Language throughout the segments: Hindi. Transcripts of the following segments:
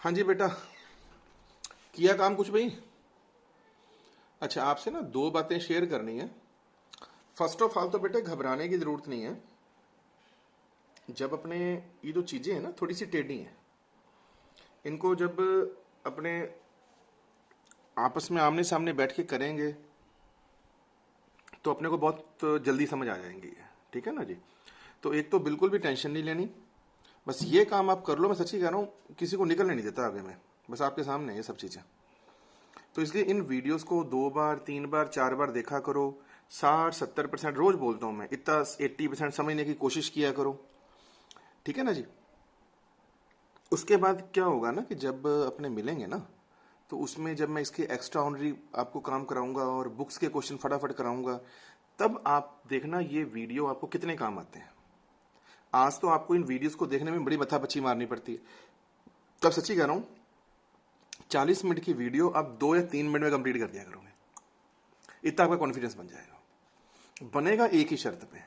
हाँ जी बेटा, किया काम कुछ भाई? अच्छा, आपसे ना दो बातें शेयर करनी है। फर्स्ट ऑफ ऑल तो बेटे घबराने की ज़रूरत नहीं है। जब अपने ये जो चीज़ें हैं ना थोड़ी सी टेढ़ी हैं, इनको जब अपने आपस में आमने सामने बैठ के करेंगे तो अपने को बहुत जल्दी समझ आ जाएंगी। ठीक है ना जी? तो एक तो बिल्कुल भी टेंशन नहीं लेनी, बस ये काम आप कर लो। मैं सच्ची कह रहा हूँ, किसी को निकलने नहीं देता आगे। मैं बस आपके सामने ये सब चीज़ें। तो इसलिए इन वीडियोस को 2 बार 3 बार 4 बार देखा करो। 60-70% रोज बोलता हूं मैं, इतना 80% समझने की कोशिश किया करो। ठीक है ना जी? उसके बाद क्या होगा ना कि जब अपने मिलेंगे ना, तो उसमें जब मैं इसके एक्स्ट्रा ऑनरी आपको काम कराऊंगा और बुक्स के क्वेश्चन फटाफट कराऊंगा, तब आप देखना ये वीडियो आपको कितने काम आते हैं। आज तो आपको इन वीडियोस को देखने में बड़ी बथाबची मारनी पड़ती है। तब सच्ची कह रहा हूं, 40 मिनट की वीडियो आप 2 या 3 मिनट में कंप्लीट कर दिया करोगे। इतना आपका कॉन्फिडेंस बन जाएगा। बनेगा एक ही शर्त पे,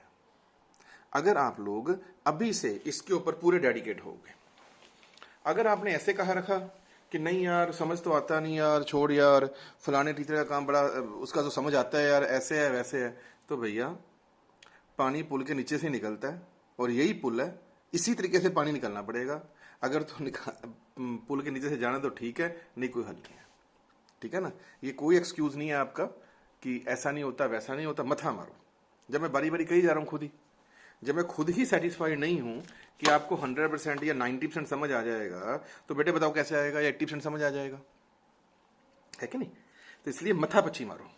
अगर आप लोग अभी से इसके ऊपर पूरे डेडिकेट होगे। अगर आपने ऐसे कहा रखा कि नहीं यार समझ तो आता नहीं यार, छोड़ यार, फलाने टीचर का काम बड़ा, उसका तो समझ आता है यार, ऐसे है वैसे है, तो भैया पानी पुल के नीचे से निकलता है और यही पुल है। इसी तरीके से पानी निकलना पड़ेगा। अगर तो पुल के नीचे से जाना तो ठीक है, नहीं कोई हल नहीं है। ठीक है ना? ये कोई एक्सक्यूज नहीं है आपका कि ऐसा नहीं होता वैसा नहीं होता। मथा मारो। जब मैं बारी बारी कही जा रहा हूं खुद ही, जब मैं खुद ही सेटिस्फाइड नहीं हूं कि आपको 100% या 90% समझ आ जाएगा, तो बेटे बताओ कैसे आएगा? या 80% समझ आ जाएगा? है कि नहीं? तो इसलिए मथा पच्ची मारो।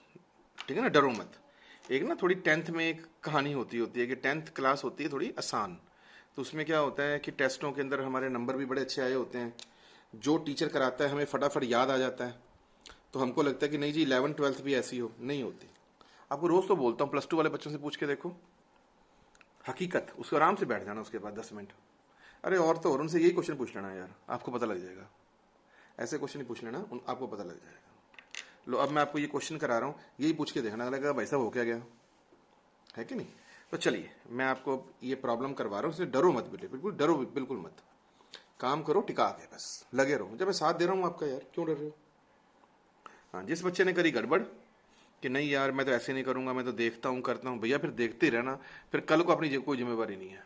ठीक है ना? डरो मत। एक ना थोड़ी 10th में एक कहानी होती होती है कि 10th क्लास होती है थोड़ी आसान। तो उसमें क्या होता है कि टेस्टों के अंदर हमारे नंबर भी बड़े अच्छे आए होते हैं। जो टीचर कराता है हमें फटाफट याद आ जाता है। तो हमको लगता है कि नहीं जी 11th 12th भी ऐसी हो, नहीं होती। आपको रोज तो बोलता हूँ, +2 वाले बच्चों से पूछ के देखो हकीकत, उसको आराम से बैठ जाना उसके बाद 10 मिनट। अरे और तो और उनसे यही क्वेश्चन पूछ लेना यार, आपको पता लग जाएगा। ऐसे क्वेश्चन ही पूछ लेना, आपको पता लग जाएगा। लो अब मैं आपको ये क्वेश्चन करा रहा हूँ, यही पूछ के देखना लगेगा भाई साहब हो क्या गया। है कि नहीं? तो चलिए मैं आपको ये प्रॉब्लम करवा रहा हूँ, इसलिए डरो मत बेटे, बिल्कुल डरो बिल्कुल मत। काम करो टिका के, बस लगे रहो। जब मैं साथ दे रहा हूँ आपका, यार क्यों डर रहे हो? हाँ, जिस बच्चे ने करी गड़बड़ कि नहीं यार मैं तो ऐसे नहीं करूंगा, मैं तो देखता हूँ करता हूँ, भैया फिर देखते ही रहना। फिर कल को अपनी कोई जिम्मेवारी नहीं है।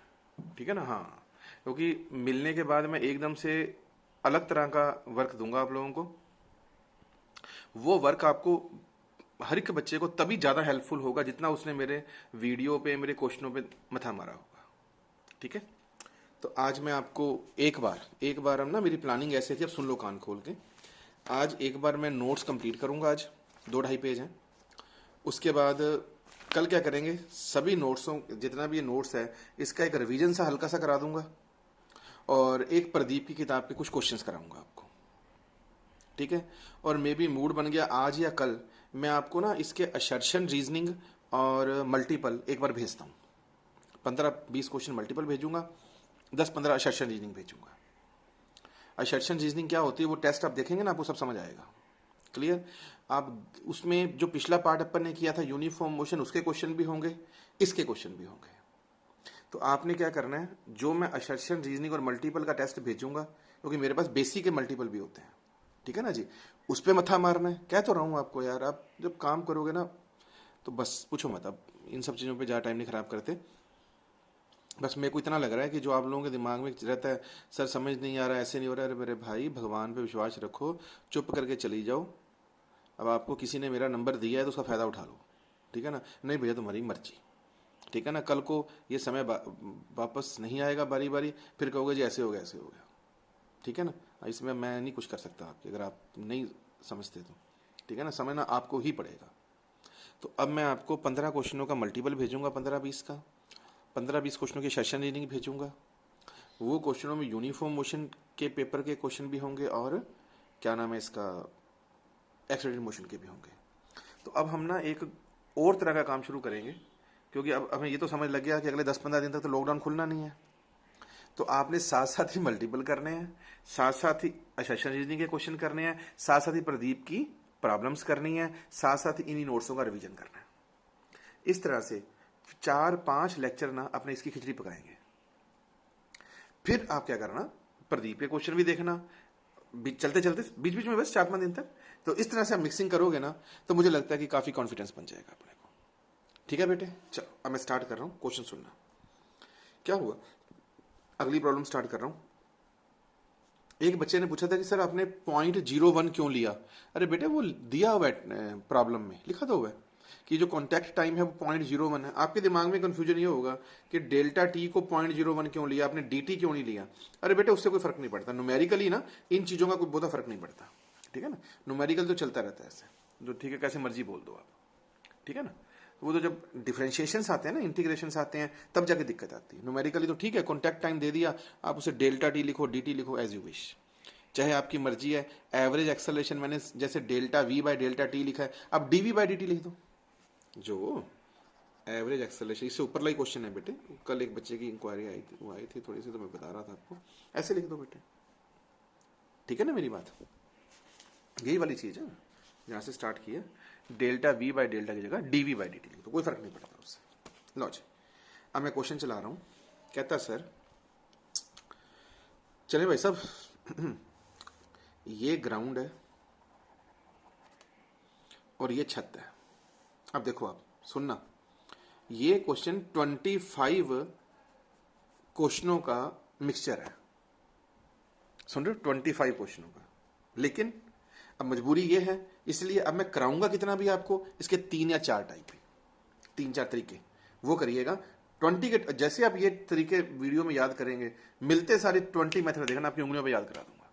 ठीक है ना? हाँ, क्योंकि मिलने के बाद मैं एकदम से अलग तरह का वर्क दूंगा आप लोगों को। वो वर्क आपको, हर एक बच्चे को तभी ज़्यादा हेल्पफुल होगा जितना उसने मेरे वीडियो पे मेरे क्वेश्चनों पे मथा मारा होगा। ठीक है? तो आज मैं आपको एक बार हम ना, मेरी प्लानिंग ऐसे थी, अब सुन लो कान खोल के। आज एक बार मैं नोट्स कंप्लीट करूंगा। आज 2-2.5 पेज हैं। उसके बाद कल क्या करेंगे, सभी नोट्सों, जितना भी ये नोट्स है, इसका एक रिवीजन सा हल्का सा करा दूंगा और एक प्रदीप की किताब के कुछ क्वेश्चंस कराऊंगा आपको। ठीक है? और मे बी मूड बन गया आज या कल, मैं आपको ना इसके असर्शन रीजनिंग और मल्टीपल एक बार भेजता हूँ। 15-20 क्वेश्चन मल्टीपल भेजूंगा, 10-15 असर्शन रीजनिंग भेजूंगा। असर्शन रीजनिंग क्या होती है वो टेस्ट आप देखेंगे ना, आपको सब समझ आएगा। क्लियर? आप उसमें जो पिछला पार्ट अपन ने किया था यूनिफॉर्म मोशन, उसके क्वेश्चन भी होंगे, इसके क्वेश्चन भी होंगे। तो आपने क्या करना है, जो मैं असर्शन रीजनिंग और मल्टीपल का टेस्ट भेजूंगा, क्योंकि मेरे पास बेसिक के मल्टीपल भी होते हैं। ठीक है ना जी? उस पर मथा मारना है। कह तो रहा हूँ आपको यार, आप जब काम करोगे ना तो बस पूछो मत। अब इन सब चीज़ों पे ज़्यादा टाइम नहीं खराब करते। बस मेरे को इतना लग रहा है कि जो आप लोगों के दिमाग में रहता है, सर समझ नहीं आ रहा, ऐसे नहीं हो रहा है, अरे मेरे भाई भगवान पे विश्वास रखो, चुप करके चली जाओ। अब आपको किसी ने मेरा नंबर दिया है तो उसका फ़ायदा उठा लो। ठीक है ना? नहीं भैया तुम्हारी मर्जी। ठीक है ना? कल को ये समय वापस नहीं आएगा बारी बारी, फिर कहोगे जी ऐसे हो गया ऐसे हो गया। ठीक है ना? इसमें मैं नहीं कुछ कर सकता आपके, अगर आप नहीं समझते तो। ठीक है ना? समझना आपको ही पड़ेगा। तो अब मैं आपको 15 क्वेश्चनों का मल्टीपल भेजूंगा, 15-20 का। 15-20 क्वेश्चनों की सेशन रीडिंग भेजूंगा। वो क्वेश्चनों में यूनिफॉर्म मोशन के पेपर के क्वेश्चन भी होंगे और क्या नाम है इसका, एक्सीलरेटेड मोशन के भी होंगे। तो अब हम ना एक और तरह का काम शुरू करेंगे, क्योंकि अब हमें ये तो समझ लग गया कि अगले 10-15 दिन तक तो लॉकडाउन खुलना नहीं है। तो आपने साथ साथ ही मल्टीपल करने हैं, साथ साथ ही सेशन रीजनिंग के क्वेश्चन करने हैं, साथ साथ ही प्रदीप की प्रॉब्लम्स करनी है, साथ साथ ही इन्हीं नोट्सों का रिवीजन करना है। इस तरह से 4-5 लेक्चर ना अपने इसकी खिचड़ी पकाएंगे। फिर आप क्या करना, प्रदीप के क्वेश्चन भी देखना, चलते चलते बीच बीच में बस 4-5 दिन तक। तो इस तरह से आप मिक्सिंग करोगे ना, तो मुझे लगता है कि काफी कॉन्फिडेंस बन जाएगा अपने को। ठीक है बेटे, चलो अब मैं स्टार्ट कर रहा हूं, क्वेश्चन सुनना। क्या हुआ, अगली प्रॉब्लम स्टार्ट कर रहा हूं। एक बच्चे ने पूछा था कि सर आपने 0.01 क्यों लिया। अरे बेटे वो दिया हुआ है प्रॉब्लम में, लिखा तो हुआ है कि जो कॉन्टैक्ट टाइम है वो 0.01 है। आपके दिमाग में कंफ्यूजन ये होगा कि डेल्टा टी को 0.01 क्यों लिया, आपने डी टी क्यों नहीं लिया। अरे बेटे उससे कोई फर्क नहीं पड़ता, न्यूमेरिकली ना इन चीज़ों का कोई बहुत फर्क नहीं पड़ता। ठीक है ना, न्यूमेरिकल तो चलता रहता है ऐसे, जो ठीक है कैसे मर्जी बोल दो आप। ठीक है ना, वो तो जब डिफरेंशिएशंस आते हैं ना, इंटीग्रेशंस आते हैं, तब जाके दिक्कत आती है। न्यूमेरिकली तो ठीक है, कॉन्टैक्ट टाइम दे दिया, आप उसे डेल्टा टी लिखो, डी टी लिखो, एज यू विश, चाहे आपकी मर्जी है। एवरेज एक्सेलरेशन मैंने जैसे delta v by delta t लिखा है, अब d v by d t लिख दो। जो एवरेज एक्सेलरेशन, इससे ऊपर ला क्वेश्चन है बेटे, कल एक बच्चे की इंक्वायरी आई थी, वो आई थी थोड़ी सी, तो मैं बता रहा था आपको, ऐसे लिख दो बेटे। ठीक है ना मेरी बात, यही वाली चीज है यहां से स्टार्ट किया। डेल्टा वी बाय डेल्टा की जगह d v by d t लिख दो, कोई फर्क नहीं पड़ता उससे। लो जी, अब मैं क्वेश्चन चला रहा हूं। कहता सर, चले भाई साहब, ये ग्राउंड है और ये छत है। अब देखो आप सुनना, ये क्वेश्चन 25 क्वेश्चनों का मिक्सचर है, सुन रहे हो, 25 क्वेश्चनों का। लेकिन अब मजबूरी ये है, इसलिए अब मैं कराऊंगा कितना भी आपको, इसके 3 या 4 टाइप, 3-4 तरीके वो करिएगा। 20 के जैसे आप ये तरीके वीडियो में याद करेंगे, मिलते सारे 20 मेथड देखना, आपकी उंगलियों पे याद करा दूंगा।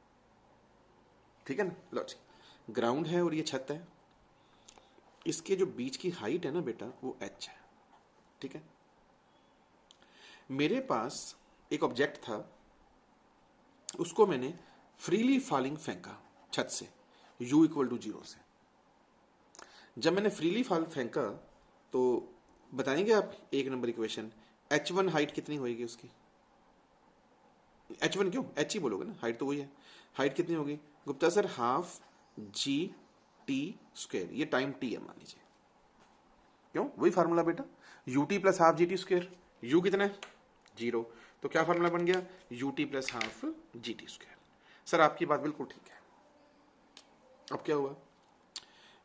ठीक है ना, लो जी, ग्राउंड है और ये छत है, इसके जो बीच की हाइट है ना बेटा वो h है। ठीक है, मेरे पास एक ऑब्जेक्ट था, उसको मैंने फ्रीली फॉलिंग फेंका छत से, u इक्वल टू 0 से। जब मैंने फ्रीली फॉल फेंका तो बताएंगे आप 1 नंबर इक्वेशन, h1 हाइट कितनी होगी उसकी, h1 क्यों, h ही बोलोगे ना, हाइट तो वही है। हाइट कितनी होगी Gupta sir, half g T square, ये टाइम टी है मान लीजिए, क्यों वही फार्मूला बेटा, U T plus half g T square, you कितना है 0, तो क्या फार्मूला बन गया, U T plus half g T square. Sir आपकी बात बिल्कुल ठीक है। अब क्या हुआ,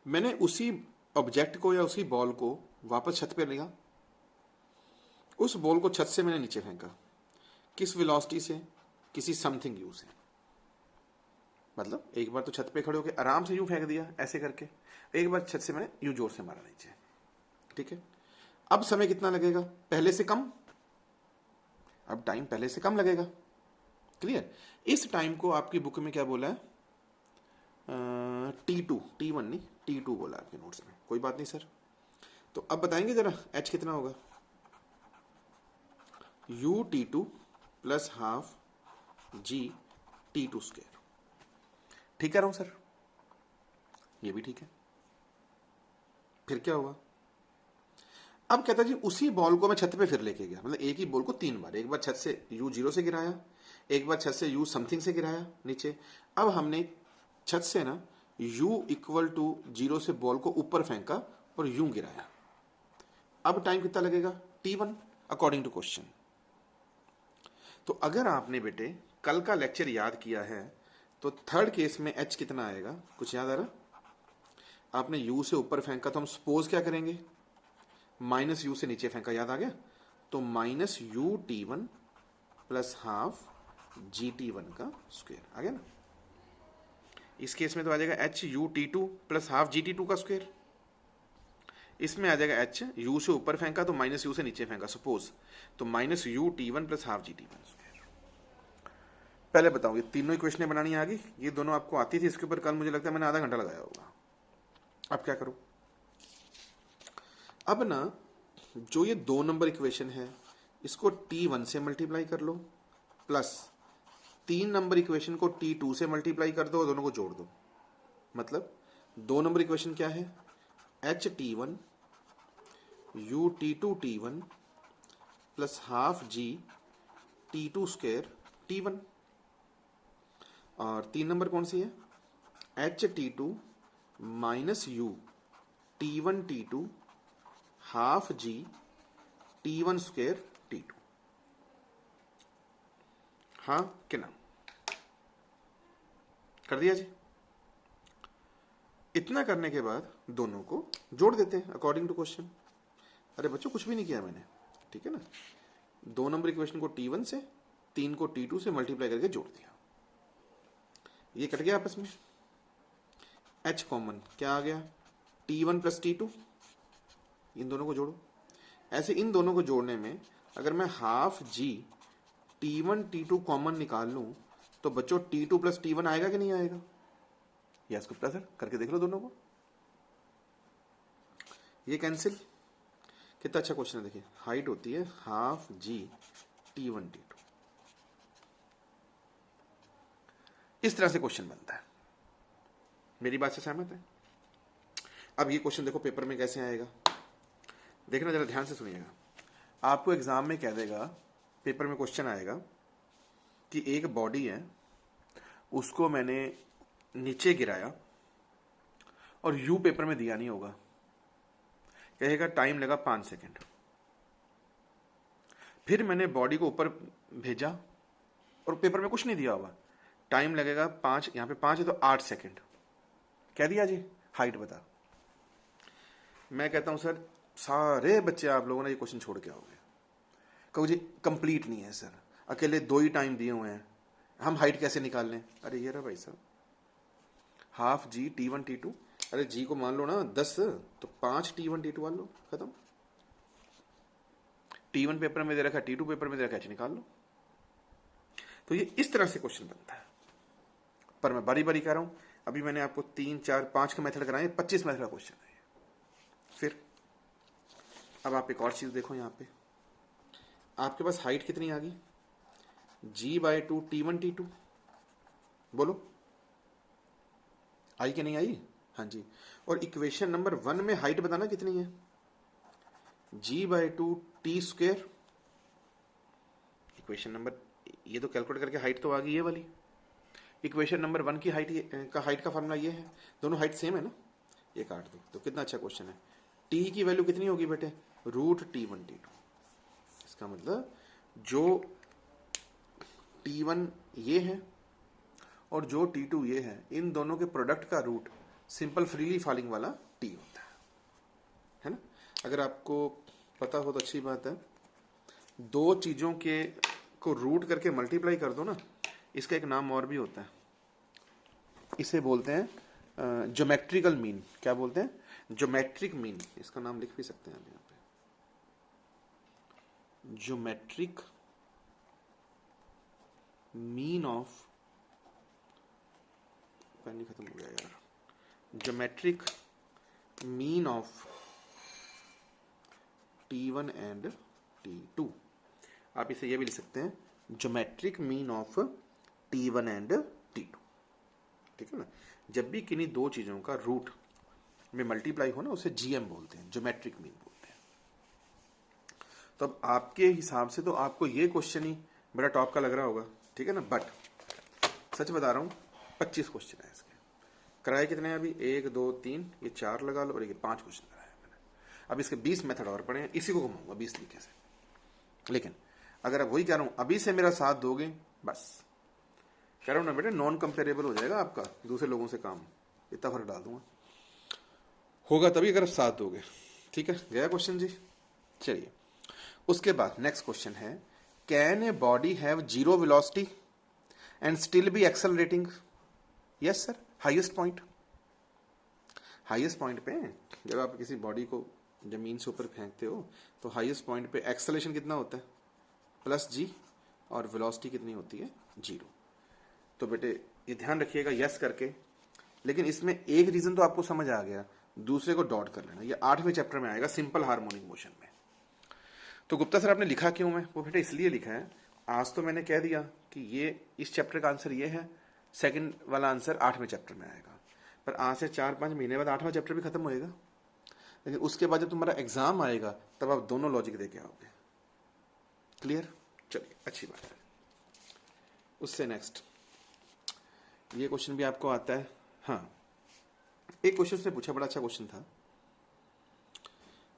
मैंने उसी ऑब्जेक्ट को या उसी बॉल को वापस छत पे लिया, उस बॉल को छत से मैंने नीचे फेंका, किस वेलोसिटी से, किसी समथिंग यू से। मतलब एक बार तो छत पे खड़े होकर आराम से यूं फेंक दिया ऐसे करके, एक बार छत से मैंने यूं जोर से मारा नीचे। ठीक है, अब समय कितना लगेगा, पहले से कम, अब टाइम पहले से कम लगेगा। क्लियर, इस टाइम को आपकी बुक में क्या बोला है, T2, T1 नहीं T2 बोला आपके नोट्स में, कोई बात नहीं सर। तो अब बताएंगे जरा h कितना होगा, u T2 plus half g T2 square. ठीक कह रहा हूं सर, ये भी ठीक है। फिर क्या हुआ, अब कहता जी उसी बॉल को मैं छत पे फिर लेके गया, मतलब एक ही बॉल को 3 बार, एक बार छत से u 0 से गिराया, एक बार छत से u समथिंग से गिराया नीचे। अब हमने छत से ना u इक्वल टू 0 से बॉल को ऊपर फेंका और यूं गिराया। अब टाइम कितना लगेगा, T1 अकॉर्डिंग टू क्वेश्चन। तो अगर आपने बेटे कल का लेक्चर याद किया है तो थर्ड केस में h कितना आएगा, कुछ याद आ रहा, आपने u से ऊपर फेंका तो हम सपोज क्या करेंगे, माइनस यू से नीचे फेंका, याद आ गया, तो minus u t one plus half g t one का स्क्वायर आ गया ना। इस केस में तो आ जाएगा h u t two plus half g t two का स्क्वायर, इसमें आ जाएगा एच यू से ऊपर फेंका तो माइनस यू से नीचे फेंका सपोज, तो minus u t one plus half g t one square. पहले बताओ ये तीनों इक्वेशनें बनानी आ गई, ये दोनों आपको आती थी, इसके ऊपर कल मुझे लगता है मैंने आधा घंटा लगाया होगा। अब क्या करूं, अब ना जो ये 2 नंबर इक्वेशन है इसको T1 से मल्टीप्लाई कर लो, प्लस 3 नंबर इक्वेशन को T2 से मल्टीप्लाई कर दो और दोनों को जोड़ दो। मतलब 2 नंबर इक्वेशन क्या है, h t one u t two t one plus half g t two square t one, और 3 नंबर कौन सी है, h t two minus u t one t two half g t one square t two. हाँ कि ना, कर दिया जी। इतना करने के बाद दोनों को जोड़ देते हैं अकॉर्डिंग टू क्वेश्चन। अरे बच्चों कुछ भी नहीं किया मैंने, ठीक है ना। 2 नंबर इक्वेशन को T1 से, 3 को T2 से मल्टीप्लाई करके जोड़ दिया, ये कट गया आपस में। H कॉमन क्या आ गया, T1 प्लस T2, इन दोनों को जोड़ो। ऐसे इन दोनों को जोड़ने में अगर मैं half G T1 T2 common निकाल लूं तो बच्चों T2 प्लस T1 आएगा कि नहीं आएगा? यस गुप्ता सर, करके देख लो दोनों को, ये कैंसिल। कितना अच्छा क्वेश्चन है, देखिए हाइट होती है हाफ G T1 T2, इस तरह से क्वेश्चन बनता है। मेरी बात से सहमत है? अब ये क्वेश्चन देखो पेपर में कैसे आएगा, देखना जरा ध्यान से सुनिएगा। आपको एग्जाम में कह देगा, पेपर में क्वेश्चन आएगा कि एक बॉडी है, उसको मैंने नीचे गिराया और यू पेपर में दिया नहीं होगा, कहेगा टाइम लगा 5 सेकंड। फिर मैंने बॉडी को ऊपर भेजा और पेपर में कुछ नहीं दिया होगा, टाइम लगेगा 5, यहां पे 5 है तो 8 सेकंड। कह दिया जी, हाइट बता। मैं कहता हूं सर सारे बच्चे आप लोगों ने ये क्वेश्चन छोड़ के आओगे, कहो जी कंप्लीट नहीं है सर, अकेले 2 ही टाइम दिए हुए हैं, हम हाइट कैसे निकाल लें? अरे ये रहा भाई साहब, हाफ G T1 T2, अरे G को मान लो ना 10 तो 5 T1 T2 मान लो, खत्म। T1 पेपर में दे रखा, T2 पेपर में दे रखा, H निकाल लो। तो ये इस तरह से क्वेश्चन बनता है। पर मैं बारी बारी कह रहा हूं, अभी मैंने आपको 3 4 5 के मेथड कराए, 25 मेथड का क्वेश्चन है। फिर अब आप एक और चीज देखो, यहां पे आपके पास हाइट कितनी आ गई, G/2 T1 T2, बोलो आई कि नहीं आई? हाँ जी। और इक्वेशन नंबर 1 में हाइट बताना कितनी है, G/2 T²। इक्वेशन नंबर, ये तो कैलकुलेट करके हाइट तो आ गई ये वाली। इक्वेशन नंबर 1 की हाइट का फार्मूला ये है, दोनों हाइट सेम है ना, ये काट दो। तो कितना अच्छा क्वेश्चन है। T की वैल्यू कितनी होगी बेटे, √T1 T2। इसका मतलब जो T1 ये है और जो T2 ये है, इन दोनों के प्रोडक्ट का रूट सिंपल फ्रीली फॉलिंग वाला T होता है ना। अगर आपको पता हो तो अच्छी बात है, 2 चीजों के को रूट करके मल्टीप्लाई कर दो ना, इसका एक नाम और भी होता है, इसे बोलते हैं ज्योमेट्रिकल मीन। क्या बोलते हैं? Geometric mean. इसका नाम लिख भी सकते हैं आप यहाँ पे, ज्योमेट्रिक मीन ऑफ, पेन खत्म हो गया यार, geometric mean of T1 and T2। आप इसे ये भी लिख सकते हैं, geometric mean of T1 and T2, ठीक है ना। जब भी किन्हीं 2 चीजों का रूट में मल्टीप्लाई हो ना, उसे GM बोलते हैं, ज्योमेट्रिक मीन बोलते हैं। तो अब आपके हिसाब से तो आपको ये क्वेश्चन ही बड़ा टॉप का लग रहा होगा, ठीक है ना। बट सच बता रहा हूं, 25 क्वेश्चन है इसके। कराए कितने हैं अभी, 1 2 3, ये 4 लगा लो और ये 5 क्वेश्चन कराए मैंने। अब इसके 20 मेथड और पड़े हैं, इसी को घुमाऊंगा 20 तरीके से। लेकिन अगर अब वही कह रहा हूं, अभी से मेरा साथ दोगे, बस कह रहा हूं ना बेटे, नॉन कंपेरेबल हो जाएगा आपका दूसरे लोगों से काम, इतना फर्क डाल दूंगा, होगा तभी अगर साथ दोगे, ठीक है। गया क्वेश्चन जी। चलिए उसके बाद नेक्स्ट क्वेश्चन है, can a body have 0 velocity and still be accelerating? Yes sir, highest point. Highest point पे जब आप किसी बॉडी को जमीन से ऊपर फेंकते हो तो हाईएस्ट पॉइंट पे एक्सेलरेशन कितना होता है, +g, और वेलोसिटी कितनी होती है, 0। तो बेटे ये ध्यान रखिएगा यस करके। लेकिन इसमें एक रीजन तो आपको समझ आ गया, दूसरे को डॉट कर लेना। ये 8वें चैप्टर में आएगा, सिंपल हार्मोनिक मोशन में। तो गुप्ता सर आपने लिखा क्यों है? वो बेटे इसलिए लिखा है, आज तो मैंने कह दिया कि ये इस चैप्टर का आंसर ये है, सेकंड वाला आंसर 8वें चैप्टर में आएगा। पर आज से 4-5 महीने बाद 8वां चैप्टर भी खत्म होएगा, लेकिन उसके बाद जब तुम्हारा एग्जाम आएगा तब आप दोनों लॉजिक देके आओगे। क्लियर? चलिए अच्छी बात है। उससे नेक्स्ट ये क्वेश्चन भी आपको आता है। हाँ, एक क्वेश्चन उसने पूछा, बड़ा अच्छा क्वेश्चन था।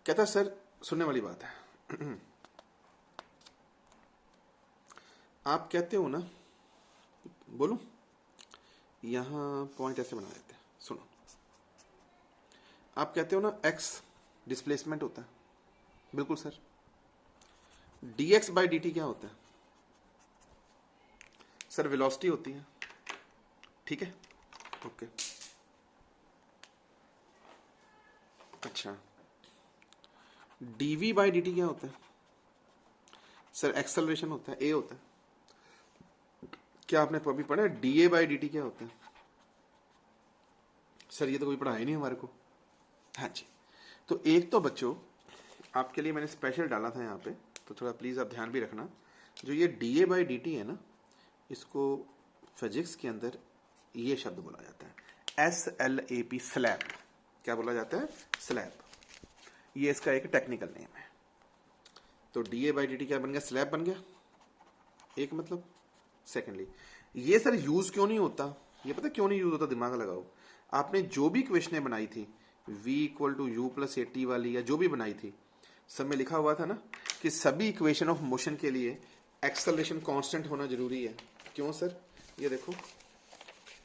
कहता सर, सुनने वाली बात है, आप कहते हो ना, बोलूं, यहां पॉइंट ऐसे बना देते हैं। सुनो, आप कहते हो ना एक्स डिस्प्लेसमेंट होता है, बिल्कुल सर। dx बाई dt क्या होता है सर? वेलोसिटी होती है, ठीक है, ओके। अच्छा, dv बाई dt क्या होता है सर? एक्सेलरेशन होता है, a होता है। क्या आपने अभी पढ़ा है da बाई dt क्या होता है सर? ये तो कोई पढ़ा ही नहीं हमारे को। हाँ जी, तो एक तो बच्चों आपके लिए मैंने स्पेशल डाला था यहाँ पे, तो थोड़ा प्लीज आप ध्यान भी रखना। जो ये da बाई dt है ना, इसको फिजिक्स के अंदर ये शब्द बोला जाता है SLAP, स्लैब। क्या बोला जाता है? स्लैब। ये इसका एक टेक्निकल नेम है। तो da बाई dt क्या बन गया? स्लैब बन गया, एक मतलब। सेकेंडली, ये सर यूज क्यों नहीं होता? ये पता क्यों नहीं यूज होता? दिमाग लगाओ। आपने जो भी इक्वेशनें बनाई थी v equal to u plus a t वाली, या जो भी बनाई थी, सब में लिखा हुआ था ना कि सभी इक्वेशन ऑफ मोशन के लिए एक्सेलरेशन कांस्टेंट होना जरूरी है। क्यों सर? ये देखो,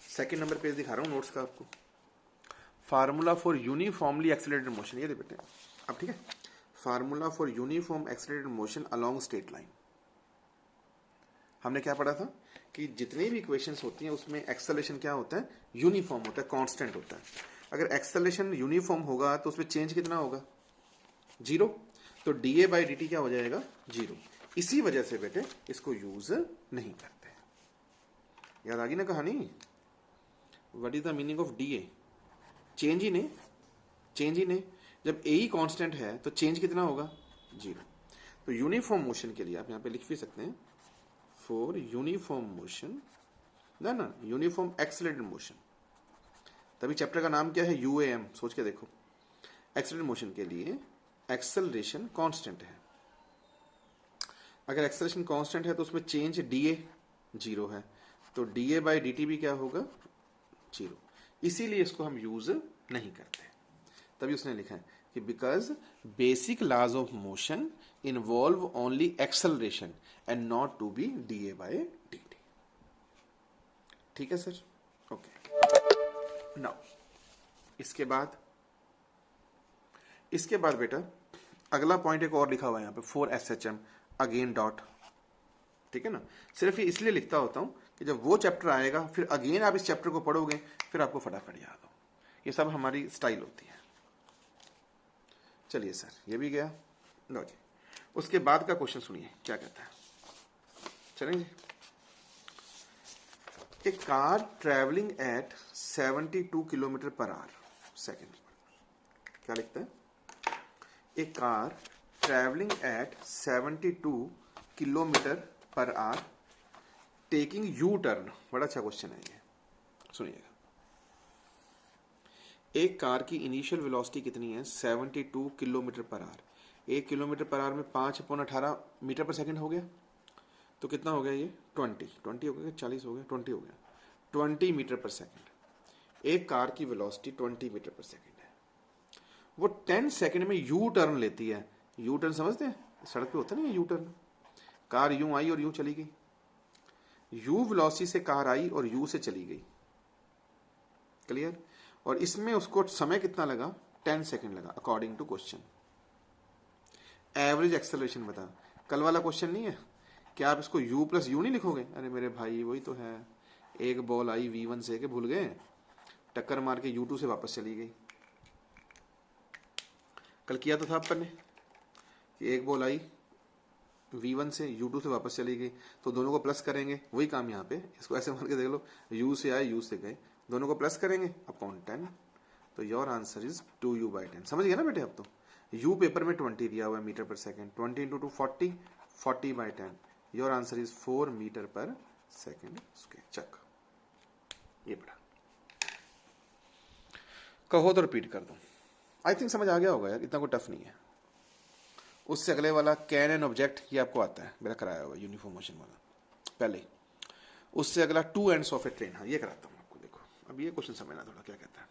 सेकंड नंबर पेज दिखा रहा हूं नोट्स का आपको। Formula for uniformly accelerated motion, ये बेटे अब ठीक है। Formula for uniform accelerated motion along straight line. हमने क्या पढ़ा था कि जितनी भी इक्वेशंस होती हैं उसमें एक्सेलरेशन क्या होता है? यूनिफॉर्म होता है, कांस्टेंट होता है। अगर एक्सेलरेशन यूनिफॉर्म होगा तो उसमें चेंज कितना होगा? जीरो। तो da बाई dt क्या हो जाएगा? जीरो। इसी वजह से बेटे इसको यूज नहीं करते। याद आ गई ना कहानी? What is the meaning of da? Change ही नहीं, चेंज ही नहीं। जब a ही कांस्टेंट है तो चेंज कितना होगा? जीरो। तो यूनिफॉर्म मोशन के लिए आप यहां पे लिख भी सकते हैं, फॉर यूनिफॉर्म मोशन, ना यूनिफॉर्म एक्सेलरेटेड मोशन। तभी चैप्टर का नाम क्या है? UAM। सोच के देखो, एक्सेलरेटेड मोशन के लिए एक्सेलरेशन कांस्टेंट है। अगर एक्सेलरेशन कांस्टेंट है तो उसमें चेंज da जीरो है, तो da बाई dt भी क्या होगा? जीरो। इसीलिए इसको हम यूज नहीं करते। तभी उसने लिखा है कि because basic laws of motion involve only acceleration and not to be da by dt। ठीक है सर? ओके। नाउ इसके बाद बेटा अगला पॉइंट एक और लिखा हुआ है यहाँ पे, 4SHM अगेन डॉट। ठीक है ना? सिर्फ ये इसलिए लिखता होता हूं कि जब वो चैप्टर आएगा फिर अगेन आप इस चैप्टर को पढ़ोगे, फिर आपको फटाफट याद हो। ये सब हमारी स्टाइल होती है। चलिए सर, ये भी गया। लो जी, उसके बाद का क्वेश्चन सुनिए क्या कहता है। चलेंगे। A car travelling at 72 kilometre per hour second. क्या लिखता है? A car travelling at 72 kilometre per hour taking U turn. बड़ा अच्छा क्वेश्चन है ये, सुनिएगा। एक कार की इनिशियल वेलोसिटी कितनी है? 72 kilometre per our. 1 kilometre per our में 5/18 मीटर पर सेकंड हो गया, तो कितना हो गया ये? 20 हो गया, 40 हो गया, 20 हो गया, 20 मीटर पर सेकंड। एक कार की वेलोसिटी 20 मीटर पर सेकंड है। वो 10 सेकंड में यू टर्न लेती है। यू टर्न समझते हैं? सड़क पे होता नहीं है यू टर्न। कार यूं आई और यूं चली गई। यू वेलोसिटी से कार आई और यू से चली गई। क्लियर? और इसमें उसको समय कितना लगा? 10 सेकंड लगा according to question. Average acceleration बता। कल वाला क्वेश्चन नहीं है? क्या आप इसको u प्लस यू नहीं लिखोगे? अरे मेरे भाई वही तो है। एक बॉल आई v1 से, के भूल गए? टक्कर मार के u2 से वापस चली गई। कल किया तो था अपन ने कि एक बॉल आई v1 से u2 से वापस चली गई, तो दोनों को प्लस करेंगे। वही काम यहाँ पे, इसको ऐसे मार के देख लो, u से आए u से गए, दोनों को प्लस करेंगे अपॉन 10। तो your answer is 2u by 10। समझ गया ना बेटे? अब तो u पेपर में 20 दिया हुआ है metre per second, 20 into 2 40, 40 by 10। Your answer is 4 metre per second square. चक, ये पढ़ा। कहो तो रिपीट कर दो। आई थिंक समझ आ गया होगा यार, इतना कोई टफ नहीं है। उससे अगले वाला कैन एन ऑब्जेक्ट, ये आपको आता है, मेरा कराया हुआ यूनिफॉर्म मोशन वाला पहले। उससे अगला two ends of A train, हाँ ये कराता हूँ आपको। देखो अब ये क्वेश्चन समझना थोड़ा क्या कहता है।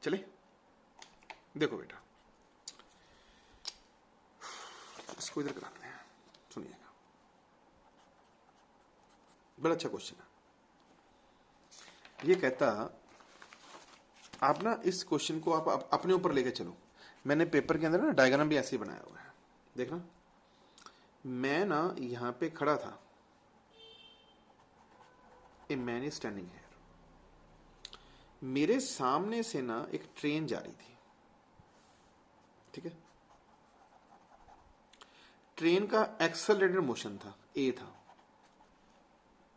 चले देखो बेटा, इसको इधर कराते हैं, सुनिएगा। बड़ा अच्छा क्वेश्चन है। ये कहता आप ना इस क्वेश्चन को आप अपने ऊपर लेके चलो। मैंने पेपर के अंदर ना डायग्राम भी ऐसे ही बनाया हुआ है, देखना। मैं ना यहां पे खड़ा था, a man is standing here. मेरे सामने से ना एक ट्रेन जा रही थी, ठीक है। ट्रेन का एक्सेलरेटेड मोशन था, ए था,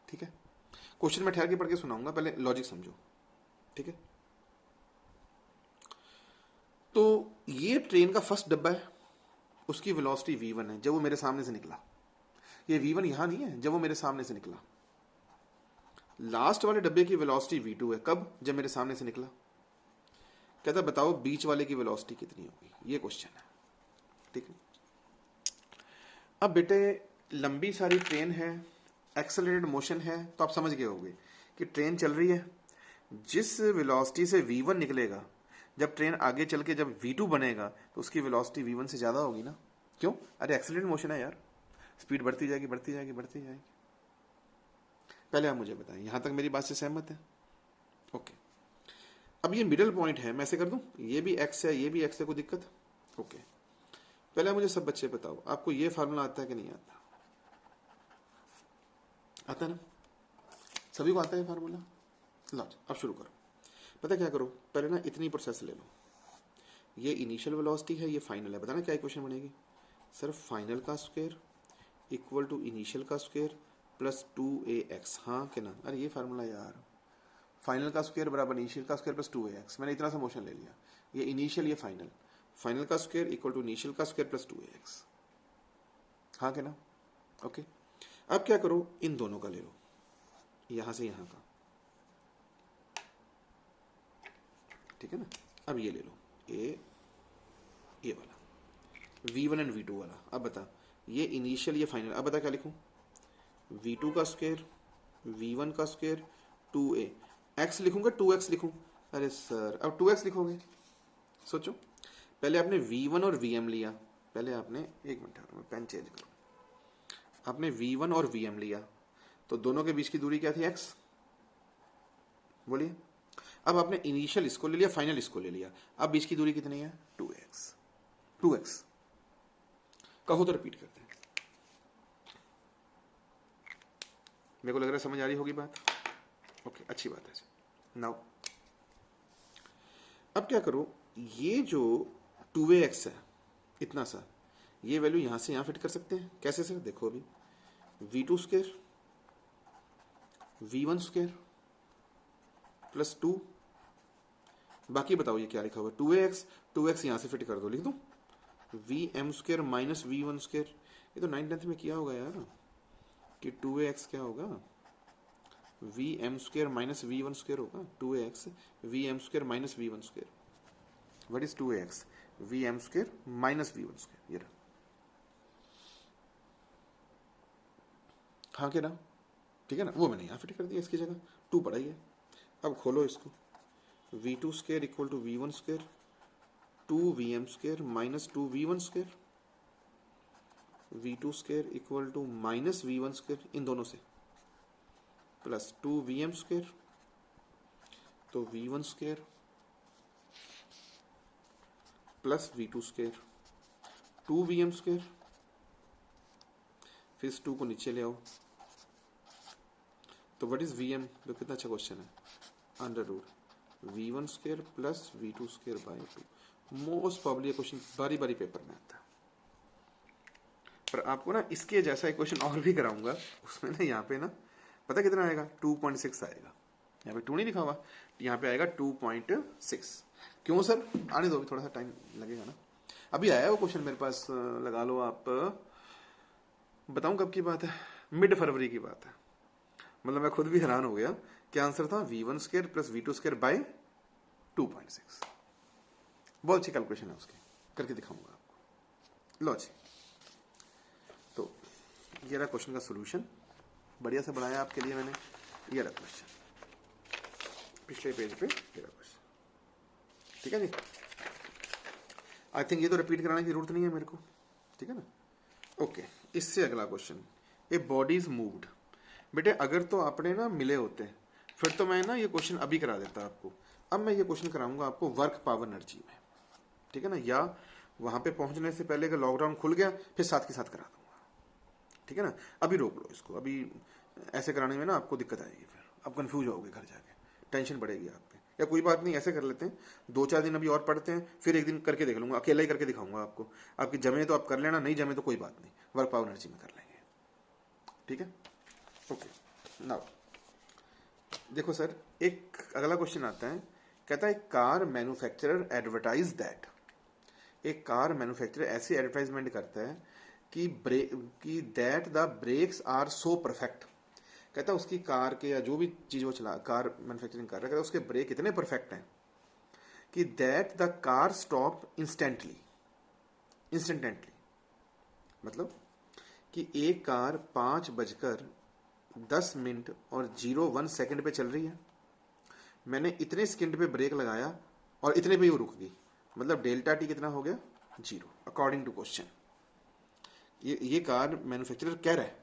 ठीक है। क्वेश्चन में ठहर के पढ़ के सुनाऊंगा, पहले लॉजिक समझो, ठीक है। तो ये ट्रेन का फर्स्ट डब्बा है, उसकी वेलोसिटी v1 है जब वो मेरे सामने से निकला। ये v1 यहां नहीं है, जब वो मेरे सामने से निकला। लास्ट वाले डब्बे की वेलोसिटी v2 है, कब? जब मेरे सामने से निकला। कहता बताओ बीच वाले की वेलोसिटी कितनी होगी, ये क्वेश्चन है, ठीक है। अब बेटे लंबी सारी ट्रेन है, एक्सेलरेटेड मोशन है, तो आप समझ गए होंगे कि ट्रेन चल रही है, जिस वेलोसिटी से v1 निकलेगा, जब ट्रेन आगे चल के जब v2 बनेगा तो उसकी वेलोसिटी v1 से ज्यादा होगी ना। क्यों? अरे एक्सेलरेटेड मोशन है यार, स्पीड बढ़ती जाएगी बढ़ती जाएगी बढ़ती जाएगी। पहले आप मुझे बताएं, यहां तक मेरी बात से सहमत है? ओके। अब ये मिडिल पॉइंट है, मैं ऐसे कर दूं, ये भी x है ये भी x है, कोई दिक्कत? ओके। पहले मुझे सब बच्चे बताओ, आपको ये फार्मूला आता है कि नहीं आता? आता है ना? सभी को आता है फार्मूला? लो अब शुरू करो। पता क्या करो, पहले ना इतनी प्रोसेस ले लो। ये इनिशियल वेलोसिटी है, ये फाइनल है। बताना क्या इक्वेशन बनेगी? सर फाइनल का स्क्वायर इक्वल टू इनिशियल का स्क्वायर प्लस 2ax। हाँ कि ना? अरे ये फार्मूला यार, फाइनल का स्क्वायर बराबर इनिशियल का स्क्वायर प्लस 2ax। मैंने इतना सा मोशन ले लिया, ये इनिशियल ये फाइनल। फाइनल का स्क्वायर इक्वल टू इनिशियल का स्क्वायर प्लस 2ax। हाँ कि ना? ओके। अब क्या करो, इन दोनों का ले लो, यहां से यहां का, ठीक है ना। अब ये ले लो, ये वाला v1 एंड v2 वाला। अब बता, ये इनिशियल ये फाइनल। अब बता क्या लिखूं? v2 का स्क्वायर v1 का स्क्वायर 2a x लिखूंगा 2x लिखूं? अरे सर अब 2x लिखोगे, सोचो। पहले आपने v1 और vm लिया, पहले आपने, एक मिनट मैं पेन चेंज करूं। आपने v1 और vm लिया, तो दोनों के बीच की दूरी क्या थी? x। बोलिए। अब आपने इनिशियल इसको ले लिया, फाइनल इसको ले लिया, अब बीच की दूरी कितनी है? 2x। 2x कहो तो रिपीट करते हैं। मेरे को लग रहा है समझ आ रही होगी बात। ओके, अच्छी बात है। नाउ अब क्या करो, ये जो 2ax है इतना सा, ये वैल्यू यहां से यहां फिट कर सकते हैं। कैसे सर? देखो अभी v2 square v1 square plus 2, बाकी बताओ ये क्या लिखा हुआ है? 2ax यहां से फिट कर दो, लिख दो vm square minus v1 square. ये तो 9th में किया होगा यार, कि 2ax क्या होगा? vm square minus v1 square होगा। 2ax vm square minus v1 square. What is 2ax? vm square minus v1 square. ये रहा। हाँ क्या ना? ठीक है ना? वो मैंने यहां फिट कर दिया, इसकी जगह 2 पड़ा ही है। अब खोलो इसको, v2 square equal to v1 square 2vm square minus 2v1 square, v2 square equal to minus v1 square, इन दोनों से प्लस 2vm स्क्वायर, तो v1 square plus v2 square 2vm square, फिर इस 2 को नीचे ले आओ, तो व्हाट इज vm? तो कितना अच्छा क्वेश्चन है, under root v1 square plus v2 square by 2। Most probably question बारी बारी पेपर में आता है, पर आपको ना इसके जैसा इक्वेशन और भी कराऊंगा, उसमें ना यहाँ पे ना पता कितना आएगा? 2.6 आएगा। यहाँ पे 2 नहीं लिखा हुआ, यहाँ पे आएगा 2.6। क्यों सर? आने दो, थोड़ा सा टाइम लगेगा ना। अभी आया वो क्वेश्चन मेरे पास, लगा लो आप, बताऊं कब की बात है? मिड फरवरी की बात है। मतलब मैं खुद भी हैरान हो गया, क्या आंसर था? v1 square plus v2 square bye 2.6। बहुत अच्छी कैलकुलेशन है उसकी, करके दिखाऊंगा आपको। लो जी, तो ये रहा क्वेश्चन का सॉल्यूशन, बढ़िया से बनाया आपके लिए मैंने। ये रहा क्वेश्चन, पिछले पेज पे ये रहा क्वेश्चन, ठीक है जी। आई थिंक ये तो रिपीट कराने की जरूरत नहीं है मेरे को, ठीक है ना। ओके, इससे अगला question, a body is moved. बेटे अगर तो आपने ना मिले होते फिर तो मैं ना ये क्वेश्चन अभी करा देता आपको। अब मैं ये क्वेश्चन कराऊंगा आपको वर्क पावर एनर्जी में, ठीक है ना, या वहां पे पहुंचने से पहले अगर लॉकडाउन खुल गया फिर साथ के साथ करा दूंगा, ठीक है ना। अभी रोक लो इसको, अभी ऐसे कराने में ना आपको दिक्कत आएगी, फिर आप कंफ्यूज होगे घर जाके, टेंशन बढ़ेगी आप पे। या कोई बात नहीं, ऐसे कर लेते हैं, 2-4 दिन अभी और पढ़ते हैं, फिर एक दिन करके देख लूंगा, अकेला ही करके दिखाऊंगा आपको। आपकी जमे तो आप कर लेना, नहीं जमे तो कोई बात नहीं, वर्क पावर एनर्जी में कर लेंगे, ठीक है। ओके, नाउ देखो सर, एक अगला क्वेश्चन आता है, कहता है कार मैन्युफैक्चरर एडवर्टाइज दैट, एक कार मैन्युफैक्चरर ऐसी एडवर्टाइजमेंट करता है कि that the brakes are so perfect, कहता है उसकी कार के या जो भी चीज वो चला कार मैन्युफैक्चरिंग कर रहा है, कहता है उसके ब्रेक इतने परफेक्ट हैं कि that the car stop instantly, मतलब कि एक कार 5:10 और 01 सेकंड पे चल रही है, मैंने इतने सेकंड पे ब्रेक लगाया और इतने पे ही वो रुक गई, मतलब डेल्टा टी कितना हो गया, 0, अकॉर्डिंग टू क्वेश्चन। ये कार मैन्युफैक्चरर कह रहा है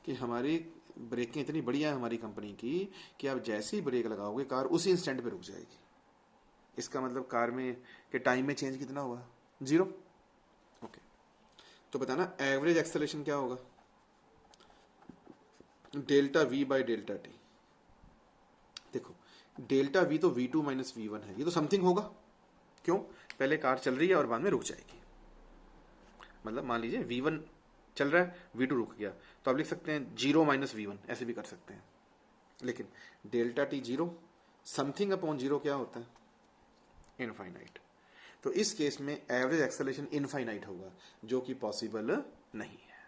कि हमारी ब्रेकें इतनी बढ़िया है हमारी कंपनी की कि आप जैसे ही ब्रेक लगाओगे कार उसी इंस्टेंट पे रुक जाएगी। इसका मतलब कार में के टाइम में चेंज कितना हुआ, 0। ओके, तो बताना एवरेज एक्सेलरेशन क्या होगा, delta we by delta T. देखो डेल्टा वी तो V2 माइनस V1 है, ये तो समथिंग होगा, क्यों, पहले कार चल रही है और बाद में रुक जाएगी, मतलब मान लीजिए V1 चल रहा है, V2 रुक गया, तो आप लिख सकते हैं 0 माइनस V1, ऐसे भी कर सकते हैं। लेकिन डेल्टा टी 0, समथिंग अपॉन 0 क्या होता है, इनफाइनाइट। तो इस केस में एवरेज एक्सेलरेशन इनफाइनाइट होगा, जो कि पॉसिबल नहीं है,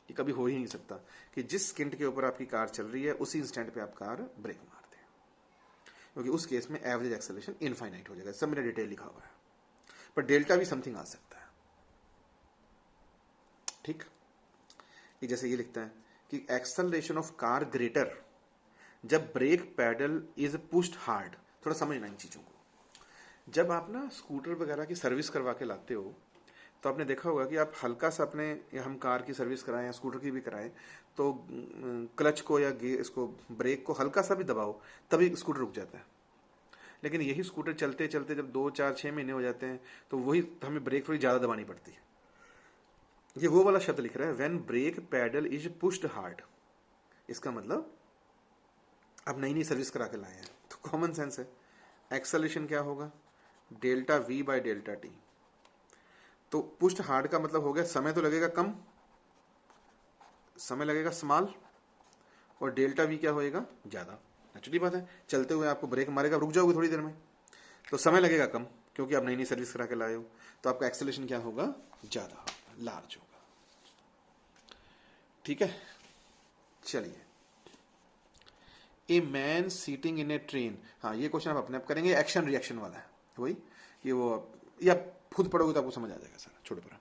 ये कभी हो ही नहीं सकता कि जिस सेकंड के ऊपर आपकी कार चल रही है उसी इंस्टेंट पे आप कार ब्रेक मार दें, क्योंकि उस केस में एवरेज एक्सेलरेशन इनफाइनाइट हो जाएगा, सब मैंने डिटेल लिखा हुआ है, पर डेल्टा भी समथिंग आ सकता है, ठीक। ये जैसे ये लिखता है कि एक्सेलरेशन ऑफ कार ग्रेटर जब brake pedal is pushed hard. थोड़ा समझना इन चीजों को, जब आप ना स्कूटर वगैरह की सर्विस करवा के लाते हो तो आपने देखा होगा कि आप हल्का सा अपने, या हम कार की सर्विस कराएं या स्कूटर की भी कराएं, तो क्लच को या इसको ब्रेक को हल्का सा भी दबाओ तभी स्कूटर रुक जाता है। लेकिन यही स्कूटर चलते चलते जब 2-4-6 महीने हो जाते हैं तो वही हमें ब्रेक थोड़ी ज्यादा दबानी पड़ती है। ये वो वाला शब्द लिख रहा है, when brake pedal is pushed hard, इसका मतलब अब नई नई सर्विस करा के लाए हैं तो कॉमन सेंस है, एक्सेलरेशन क्या होगा, delta v by delta T. तो पुश्ड हार्ड का मतलब हो गया समय तो लगेगा कम, समय लगेगा स्मॉल, और डेल्टा वी क्या होएगा, ज्यादा। नेचुरली बात है, चलते हुए आपको ब्रेक मारेगा, रुक जाओगे थोड़ी देर में, तो समय लगेगा कम क्योंकि आप नई नई सर्विस करा के लाए हो, तो आपका एक्सेलरेशन क्या होगा, ज्यादा, लार्ज होगा, ठीक है। चलिए, a man seating in A train, हाँ ये क्वेश्चन आप अपने आप करेंगे, एक्शन रिएक्शन वाला है वही, ये वो या खुद पढ़ोगे तो आपको समझ आ जाएगा सर, छोड़ो पर।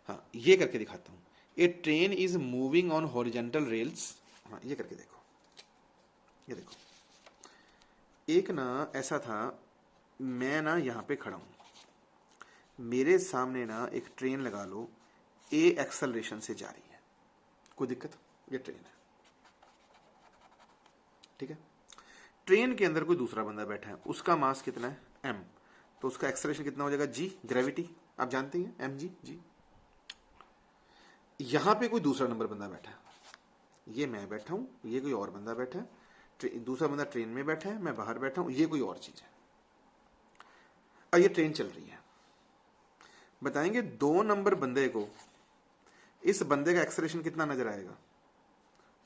हाँ ये करके दिखाता हूँ, a train is moving on horizontal rails, हाँ ये करके देखो, ये देखो, एक ना ऐसा था, मैं ना यहाँ पे खड़ा हूं, मेरे सामने ना एक ट्रेन लगा लो, ए एक्सेलरेशन से जा रही है, कोई दिक्कत, ये ट्रेन है, ठीक है। ट्रेन के अंदर कोई दूसरा बंदा बैठा है, उसका मास कितना है, m, तो उसका एक्सेलरेशन कितना हो जाएगा, g, ग्रेविटी आप जानते हैं, mg, g। यहां पे कोई दूसरा नंबर बंदा बैठा है, ये मैं बैठा हूं, ये कोई और बंदा बैठा है, दूसरा बंदा ट्रेन में बैठा है, मैं बाहर बैठा हूं, ये कोई और चीज है। अब ये ट्रेन चल रही है, बताएंगे 2 नंबर बंदे को इस बंदे का एक्सेलरेशन कितना नजर आएगा,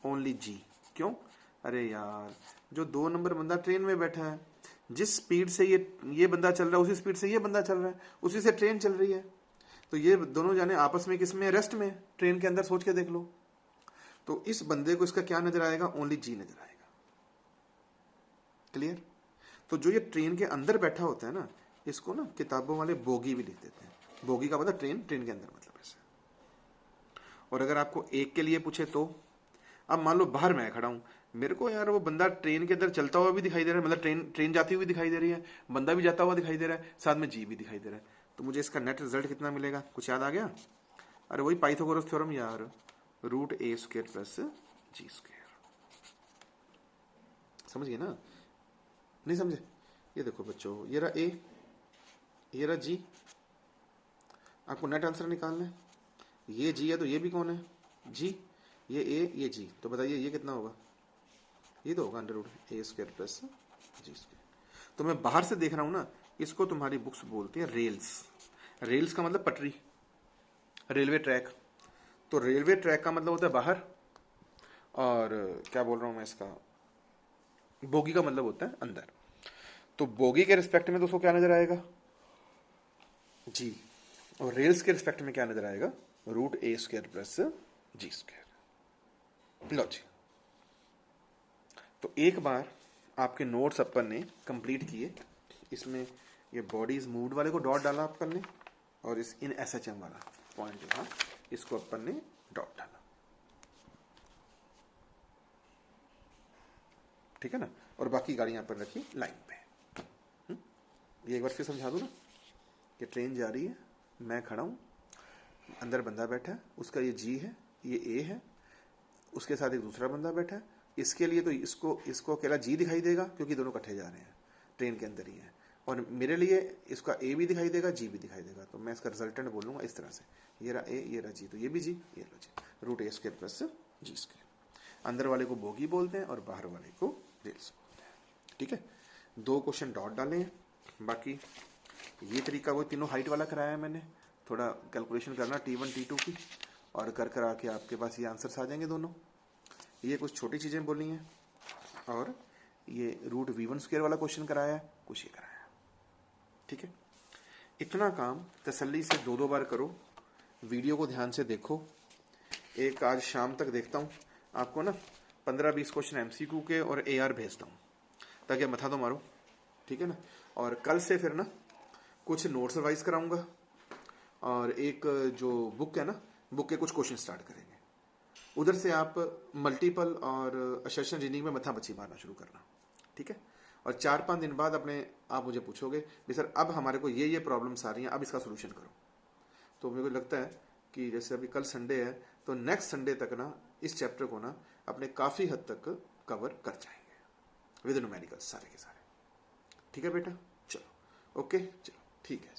ओनली g, क्यों, अरे यार जो 2 नंबर बंदा ट्रेन में बैठा है, जिस स्पीड से ये बंदा चल रहा है उसी स्पीड से ये बंदा चल रहा है, उसी से ट्रेन चल रही है, तो ये दोनों जाने आपस में किस में, रेस्ट में, ट्रेन के अंदर, सोच के देख लो। तो इस बंदे को इसका क्या नजर आएगा, ओनली जी नजर आएगा, क्लियर। तो जो ये ट्रेन के अंदर बैठा होता है ना, इसको ना किताबों वाले बोगी भी लिख देते हैं, बोगी का मतलब ट्रेन, ट्रेन के अंदर मतलब ऐसे। और अगर आपको एक के लिए पूछे तो, अब मान लो बाहर मैं खड़ा हूं, मेरे को यार वो बंदा ट्रेन के अंदर चलता हुआ भी दिखाई दे रहा है, मतलब ट्रेन जाती हुई दिखाई दे रही है, बंदा भी जाता हुआ दिखाई दे रहा है, साथ में जी भी दिखाई दे रहा है, तो मुझे इसका नेट रिजल्ट कितना मिलेगा, कुछ याद आ गया, अरे वही पाइथागोरस थ्योरम यार, √a² + g²। समझ गए ना? नहीं समझे? ये देखो बच्चों, ये रहा ए, ये रहा जी। आपको नेट आंसर निकालना है। ये जी है तो ये भी कौन है? जी। ये ए, ये जी, तो बताइए ये कितना होगा? ये तो होगा √a² प्लस g²। तो मैं बाहर से देख रहा हूं ना, इसको तुम्हारी बुक्स बोलती है रेल्स। रेल्स का मतलब पटरी, रेलवे ट्रैक। तो रेलवे ट्रैक का मतलब होता है बाहर, और क्या बोल रहा हूं मैं इसका, बोगी का मतलब होता है अंदर। तो बोगी के रिस्पेक्ट में दोस्तों क्या नजर आएगा? जी। और रेल्स के रिस्पेक्ट में क्या नजर आएगा? √a² plus g²। लो जी। तो एक बार आपके नोट्स अपन ने कंप्लीट किए। इसमें ये बॉडीज मूव्ड वाले को डॉट डाला अपन ने, और इस इन SHM वाला पॉइंट जो था इसको अपन ने डॉट डाला। ठीक है ना? और बाकी गाड़ियां अपन रखी लाइन पे। ये एक बार फिर समझा दूं ना कि ट्रेन जा रही है, मैं खड़ा हूं, अंदर बंदा बैठा है, उसका ये जी है, ये ए है, उसके साथ एक दूसरा बंदा बैठा है। इसके लिए तो इसको अकेला जी दिखाई देगा क्योंकि दोनों इकट्ठे जा रहे हैं, ट्रेन के अंदर ही है। और मेरे लिए इसका ए भी दिखाई देगा, जी भी दिखाई देगा। तो मैं इसका रिजल्टेंट बोलूंगा इस तरह से, ये रहा ए, ये रहा जी, तो ये भी जी, ये लो जी, √a² प्लस g²। अंदर वाले को बोगी बोलते हैं और बाहर वाले को रेल्स बोलते हैं। ठीक है? 2 क्वेश्चन डॉट डाले हैं। बाकी ये तरीका वो तीनों हाइट वाला कराया है मैंने। थोड़ा कैलकुलेशन करना T1 T2 की, और कर आके आपके पास ये आंसर्स आ जाएंगे दोनों। ये कुछ छोटी चीजें बोली हैं, और ये √v1² वाला क्वेश्चन कराया है, कुछ ये कराया है। ठीक है? इतना काम तसल्ली से 2-2 बार करो, वीडियो को ध्यान से देखो। एक आज शाम तक देखता हूँ आपको ना 15-20 क्वेश्चन MCQ के और AR भेजता हूँ, ताकि मथा तो मारो। ठीक है ना? और कल से फिर ना कुछ नोट्स रिवाइज कराऊंगा, और एक जो बुक है ना, बुक के कुछ क्वेश्चन स्टार्ट करेंगे। उधर से आप मल्टीपल और असर्शन रीजनिंग में मथा बच्ची मारना शुरू करना। ठीक है? और 4-5 दिन बाद आप मुझे पूछोगे भी सर अब हमारे को ये प्रॉब्लम्स आ रही हैं, अब इसका सोल्यूशन करो। तो मेरे को लगता है कि जैसे अभी कल संडे है, तो नेक्स्ट संडे तक ना इस चैप्टर को ना अपने काफी हद तक कवर कर जाएंगे विद न्यूमेरिकल्स सारे के सारे। ठीक है बेटा? चलो ओके, चलो ठीक है।